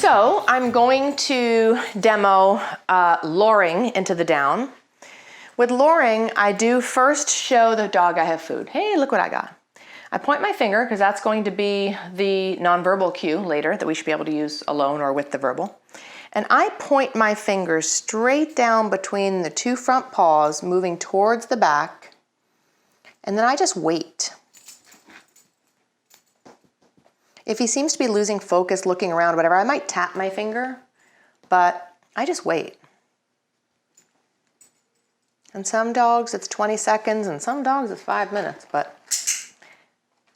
So I'm going to demo luring into the down. With luring, I do first show the dog I have food. Hey, look what I got. I point my finger because that's going to be the nonverbal cue later that we should be able to use alone or with the verbal. And I point my finger straight down between the two front paws, moving towards the back, and then I just wait. If he seems to be losing focus, looking around, whatever, I might tap my finger, but I just wait. And some dogs it's 20 seconds and some dogs it's 5 minutes, but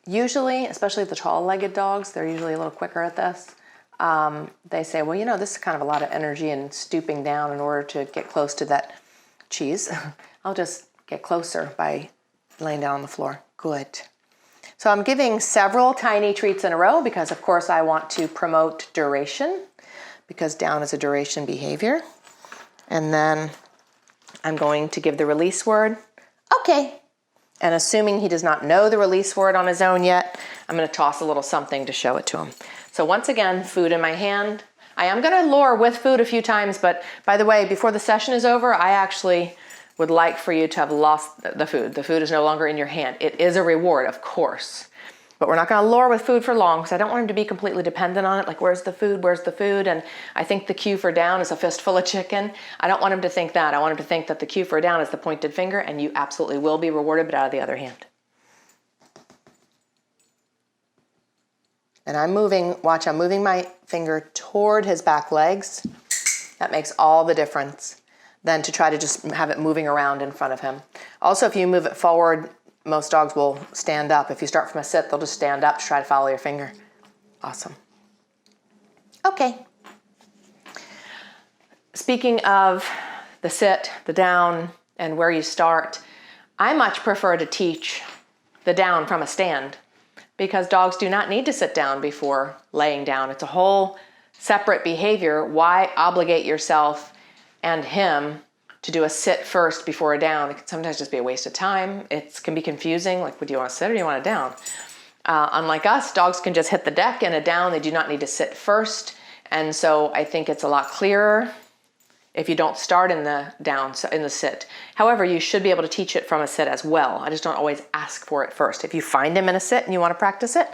usually, especially the tall-legged dogs, they're usually a little quicker at this. They say, well, you know, this is kind of a lot of energy and stooping down in order to get close to that cheese. I'll just get closer by laying down on the floor. Good. So I'm giving several tiny treats in a row because, of course, I want to promote duration because down is a duration behavior. And then I'm going to give the release word, okay. And assuming he does not know the release word on his own yet, I'm going to toss a little something to show it to him. So once again, food in my hand. I am going to lure with food a few times, but by the way, before the session is over, I actually would like for you to have lost the food. The food is no longer in your hand. It is a reward, of course, but we're not going to lure with food for long because I don't want him to be completely dependent on it. Like, where's the food? Where's the food? And I think the cue for down is a fistful of chicken. I don't want him to think that. I want him to think that the cue for down is the pointed finger, and you absolutely will be rewarded, but out of the other hand. And I'm moving, watch, I'm moving my finger toward his back legs. That makes all the difference than to try to just have it moving around in front of him. Also, if you move it forward, most dogs will stand up. If you start from a sit, they'll just stand up to try to follow your finger. Awesome. Okay. Speaking of the sit, the down, and where you start, I much prefer to teach the down from a stand because dogs do not need to sit down before laying down. It's a whole separate behavior. Why obligate yourself and him to do a sit first before a down? It can sometimes just be a waste of time. It can be confusing, like, do you want to sit or do you want a down? Unlike us, dogs can just hit the deck and a down. They do not need to sit first. And so I think it's a lot clearer if you don't start in the down, in the sit. However, you should be able to teach it from a sit as well. I just don't always ask for it first. If you find him in a sit and you want to practice it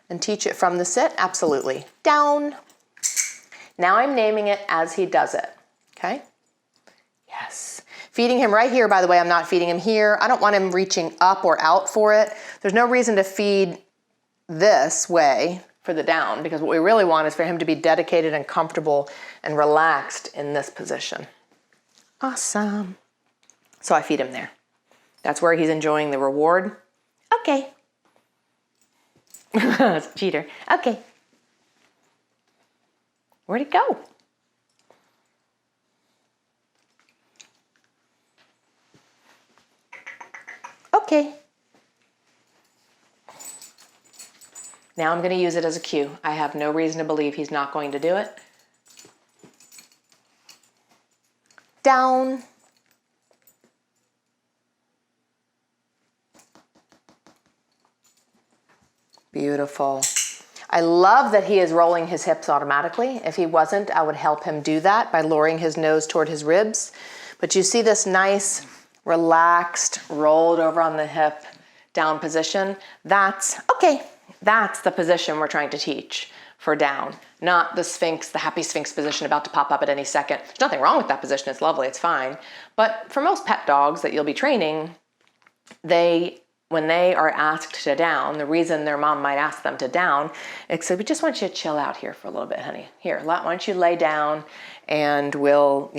and teach it from the sit, absolutely. Down. Now I'm naming it as he does it, okay? Yes. Feeding him right here, by the way, I'm not feeding him here. I don't want him reaching up or out for it. There's no reason to feed this way for the down because what we really want is for him to be dedicated and comfortable and relaxed in this position. Awesome. So I feed him there. That's where he's enjoying the reward. Okay. That's a cheater. Okay. Where'd it go? Okay. Now I'm going to use it as a cue. I have no reason to believe he's not going to do it. Down. Beautiful. I love that he is rolling his hips automatically. If he wasn't, I would help him do that by lowering his nose toward his ribs. But you see this nice, relaxed, rolled over on the hip, down position. That's the position we're trying to teach for down, not the Sphinx, the happy Sphinx position about to pop up at any second. There's nothing wrong with that position. It's lovely. It's fine. But for most pet dogs that you'll be training, when they are asked to down, the reason their mom might ask them to down is so we just want you to chill out here for a little bit, honey. Here, why don't you lay down and we'll,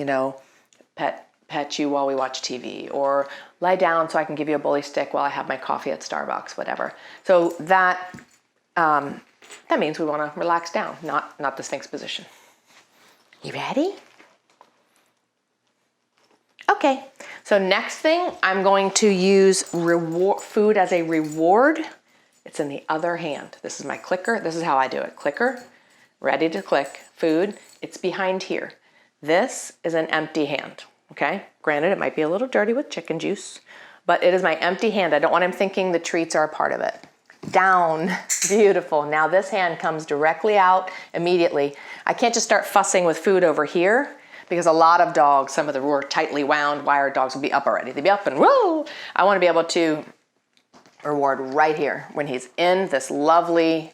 pet you while we watch TV, or lie down so I can give you a bully stick while I have my coffee at Starbucks, whatever. So that means we want to relax down, not the Sphinx position. You ready? Okay, so next thing, I'm going to use food as a reward. It's in the other hand. This is my clicker. This is how I do it. Clicker, ready to click. Food, it's behind here. This is an empty hand, okay? Granted, it might be a little dirty with chicken juice, but it is my empty hand. I don't want him thinking the treats are a part of it. down. Beautiful. Now this hand comes directly out immediately. I can't just start fussing with food over here because a lot of dogs, some of the more tightly wound, wired dogs will be up already. They'd be up and whoa! I want to be able to reward right here when he's in this lovely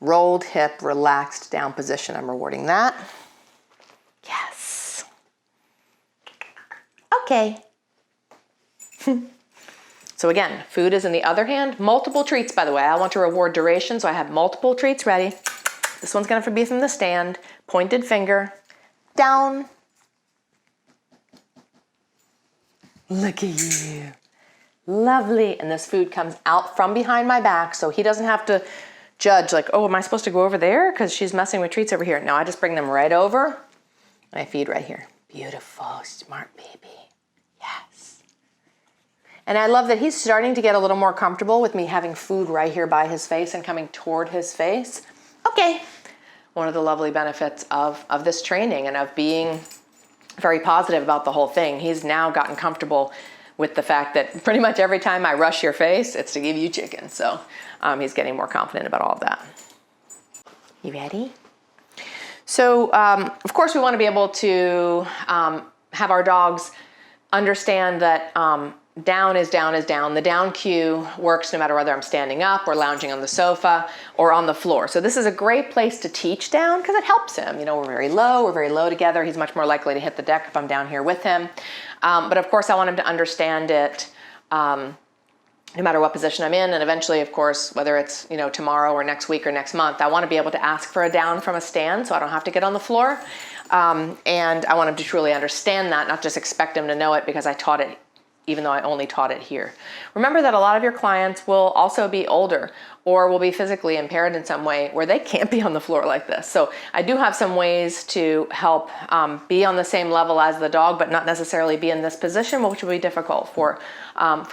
rolled hip, relaxed down position. I'm rewarding that. Yes. Okay. So again, food is in the other hand. Multiple treats, by the way. I want to reward duration, so I have multiple treats ready. This one's gonna be from the stand. Pointed finger, down. Look at you. Lovely. And this food comes out from behind my back, so he doesn't have to judge like, oh, am I supposed to go over there? Because she's messing with treats over here. No, I just bring them right over and I feed right here. Beautiful, smart baby. Yes. And I love that he's starting to get a little more comfortable with me having food right here by his face and coming toward his face. Okay. One of the lovely benefits of this training and of being very positive about the whole thing. He's now gotten comfortable with the fact that pretty much every time I rush your face, it's to give you chicken. So he's getting more confident about all of that. You ready? So of course we want to be able to have our dogs understand that down is down is down. The down cue works no matter whether I'm standing up or lounging on the sofa or on the floor. So this is a great place to teach down because it helps him. You know, we're very low together. He's much more likely to hit the deck if I'm down here with him. But of course I want him to understand it no matter what position I'm in. And eventually, of course, whether it's, you know, tomorrow or next week or next month, I want to be able to ask for a down from a stand so I don't have to get on the floor. And I want him to truly understand that, not just expect him to know it because I taught it even though I only taught it here. Remember that a lot of your clients will also be older or will be physically impaired in some way where they can't be on the floor like this. So I do have some ways to help be on the same level as the dog, but not necessarily be in this position, which will be difficult for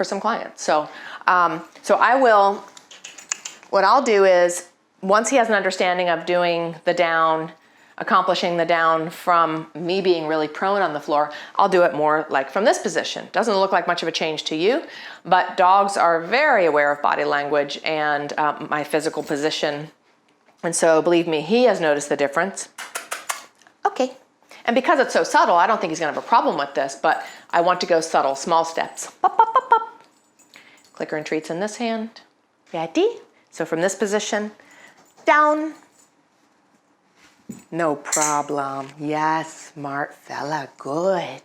some clients. So what I'll do is once he has an understanding of doing the down, accomplishing the down from me being really prone on the floor, I'll do it more like from this position. Doesn't look like much of a change to you, but dogs are very aware of body language and my physical position. And so believe me, he has noticed the difference. Okay. And because it's so subtle, I don't think he's gonna have a problem with this, but I want to go subtle, small steps. Pop, pop, pop, pop. Clicker and treats in this hand. Ready? So from this position, down. No problem. Yes, smart fella. Good.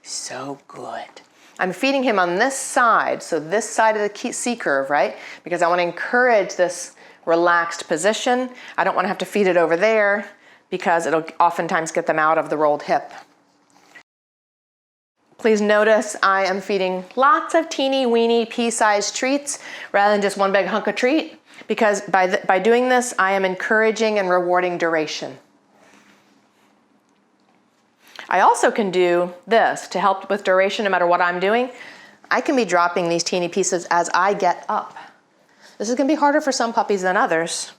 So good. I'm feeding him on this side, so this side of the C curve, right? Because I want to encourage this relaxed position. I don't want to have to feed it over there because it'll oftentimes get them out of the rolled hip. Please notice I am feeding lots of teeny weeny pea-sized treats rather than just one big hunk of treat. Because by doing this, I am encouraging and rewarding duration. I also can do this to help with duration no matter what I'm doing. I can be dropping these teeny pieces as I get up. This is going to be harder for some puppies than others.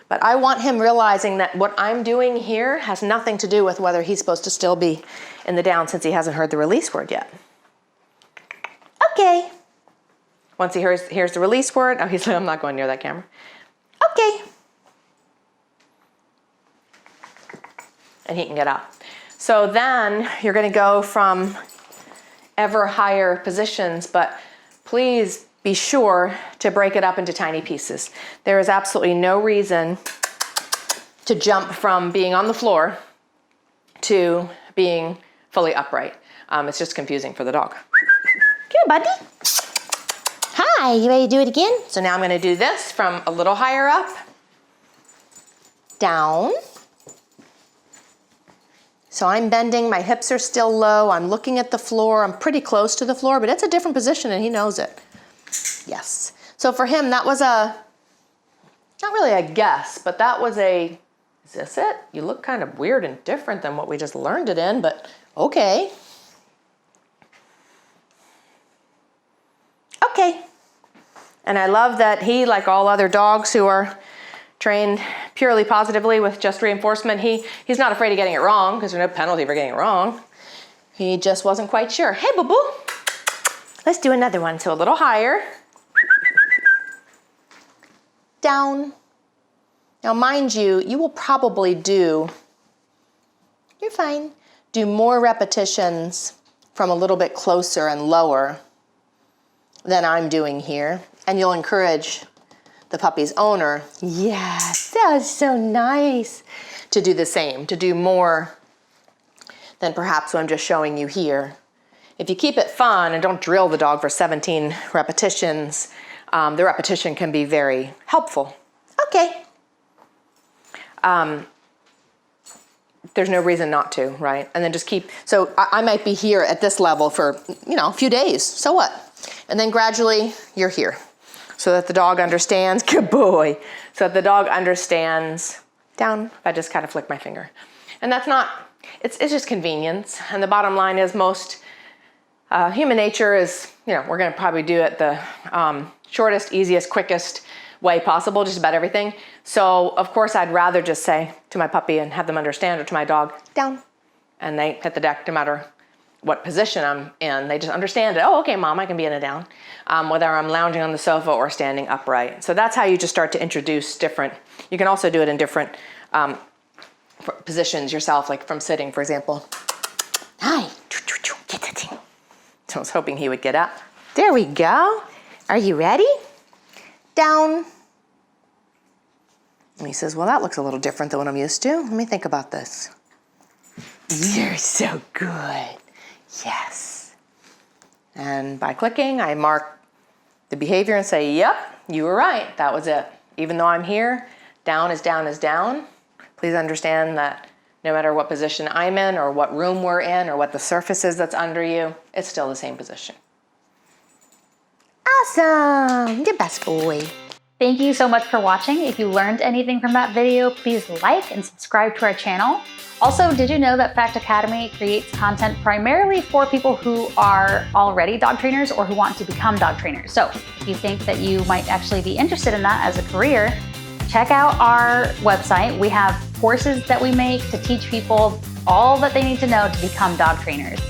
But I want him realizing that what I'm doing here has nothing to do with whether he's supposed to still be in the down since he hasn't heard the release word yet. Okay. Once he hears the release word, oh, he's like, I'm not going near that camera. Okay. And he can get up. So then you're going to go from ever higher positions, but please be sure to break it up into tiny pieces. There is absolutely no reason to jump from being on the floor to being fully upright. It's just confusing for the dog. Come here, buddy. Hi, you ready to do it again? So now I'm going to do this from a little higher up, down. So I'm bending, my hips are still low, I'm looking at the floor, I'm pretty close to the floor, but it's a different position and he knows it. Yes. So for him, that was not really a guess, but that was is this it? You look kind of weird and different than what we just learned it in, but okay. Okay. And I love that he, like all other dogs who are trained purely positively with just reinforcement, he's not afraid of getting it wrong because there's no penalty for getting it wrong. He just wasn't quite sure. Hey, boo-boo. Let's do another one. So a little higher. down. Now, mind you, you will probably do, you're fine, do more repetitions from a little bit closer and lower than I'm doing here. And you'll encourage the puppy's owner, yes, that was so nice, to do the same, to do more than perhaps what I'm just showing you here. If you keep it fun and don't drill the dog for 17 repetitions, the repetition can be very helpful. Okay. There's no reason not to, right? And then just keep, so I might be here at this level for, a few days, so what? And then gradually you're here so that the dog understands, good boy, so that the dog understands down, if I just kind of flick my finger. And that's not, it's just convenience. And the bottom line is most human nature is, we're gonna probably do it the shortest, easiest, quickest way possible, just about everything. So of course I'd rather just say to my puppy and have them understand, or to my dog, down. And they hit the deck no matter what position I'm in. They just understand it. Oh, okay, mom, I can be in a down. Whether I'm lounging on the sofa or standing upright. So that's how you just start to introduce different, you can also do it in different positions yourself, like from sitting, for example. Hi, get that thing. So I was hoping he would get up. There we go. Are you ready? Down. And he says, well, that looks a little different than what I'm used to. Let me think about this. You're so good. Yes. And by clicking, I mark the behavior and say, yep, you were right. That was it. Even though I'm here, down is down is down. Please understand that no matter what position I'm in or what room we're in or what the surface is that's under you, it's still the same position. Awesome, the best boy. Thank you so much for watching. If you learned anything from that video, please like and subscribe to our channel. Also, did you know that Fact Academy creates content primarily for people who are already dog trainers or who want to become dog trainers? So if you think that you might actually be interested in that as a career, check out our website. We have courses that we make to teach people all that they need to know to become dog trainers.